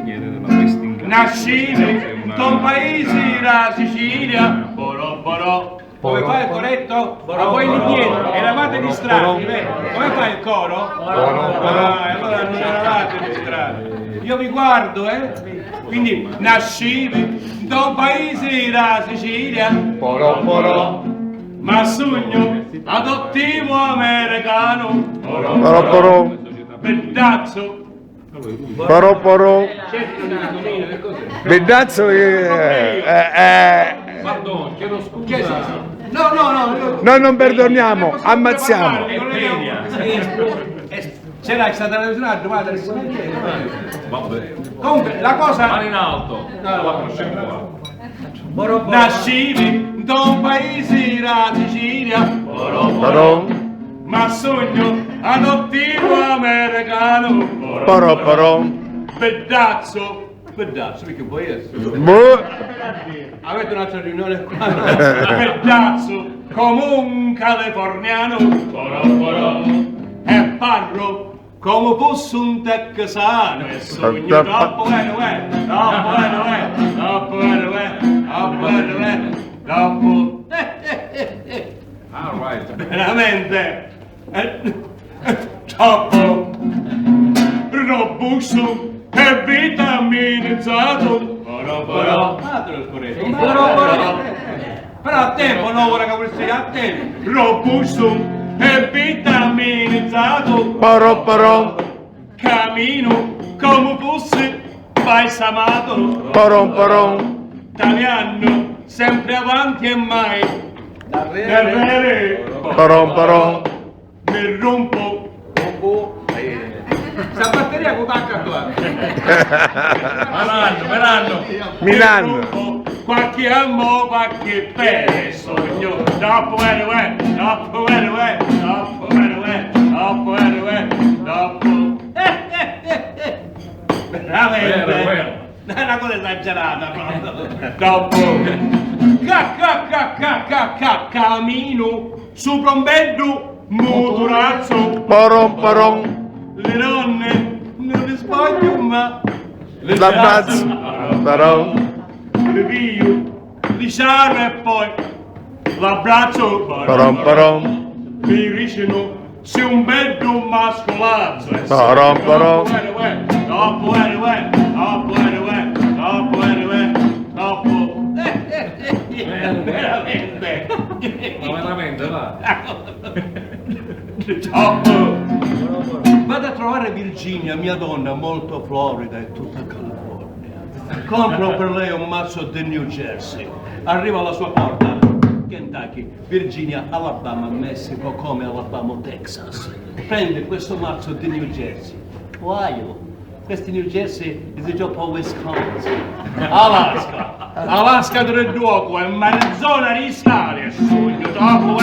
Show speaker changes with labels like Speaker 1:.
Speaker 1: Cavaliere della Westing.
Speaker 2: Nascimi, ton paesi, la Sicilia, borò borò. Come fa il corretto? Ma voi indietro, eravate distratti, vero? Come fa il coro? Allora non eravate distratti. Io vi guardo, Quindi, nascimi, ton paesi, la Sicilia,
Speaker 3: Porò, porò.
Speaker 2: ma sogno adottivo americano,
Speaker 3: Porò, porò.
Speaker 2: pedazzo.
Speaker 3: Porò, porò. Bedazzo
Speaker 1: Pardon, chiedo scusa.
Speaker 2: No.
Speaker 3: Noi non perdoniamo, ammazziamo.
Speaker 2: C'era stata una domanda.
Speaker 1: Vabbè.
Speaker 2: Comunque, la cosa...
Speaker 1: Mano in alto. La conosciamo qua.
Speaker 2: Nascimi da un paese, la Sicilia,
Speaker 3: Porò,
Speaker 2: ma sogno adottivo americano,
Speaker 3: porò, porò.
Speaker 2: pedazzo, perché puoi essere?
Speaker 3: Boh.
Speaker 2: Avete un'altra riunione qua? Pedazzo, come un californiano, e parlo come fosse un texano, e sogno troppo bene, troppo
Speaker 1: All right.
Speaker 2: veramente troppo robusto e vitaminizzato. Però a tempo, no, ora che volessi a tempo. Robusto e vitaminizzato.
Speaker 3: Porò, porò.
Speaker 2: Cammino come fosse paesamato.
Speaker 3: Porò, porò.
Speaker 2: Italiano, sempre avanti e mai. Davvero.
Speaker 3: Porò, porò.
Speaker 2: Mi rompo. Sta batteria con tacca qua.
Speaker 1: Verranno.
Speaker 3: Milano.
Speaker 2: Qualche ammo, qualche pere sogno. Dopo veramente.
Speaker 1: Vero.
Speaker 2: È una cosa esagerata proprio. Dopo. Cammino sopra un bello motorazzo.
Speaker 3: Porò, porò.
Speaker 2: Le donne non le sbaglio ma le
Speaker 3: L'abbraccio. Porò.
Speaker 2: le pio, li sciaro e poi l'abbraccio.
Speaker 3: Porò, porò.
Speaker 2: Mi dicono sei un bello mascolazzo.
Speaker 3: Porò, porò.
Speaker 2: Dopo. Veramente.
Speaker 1: Ma veramente, va.
Speaker 2: Troppo. Vado a trovare Virginia, mia donna, molto florida e tutta California. Compro per lei un mazzo di New Jersey. Arrivo alla sua porta. Kentucky, Virginia, Alabama, Messico, come Alabama, Texas. Prende questo mazzo di New Jersey. Ohio. Questo New Jersey è dopo Wisconsin. Alaska del luogo è Arizona di Italia. Dopo,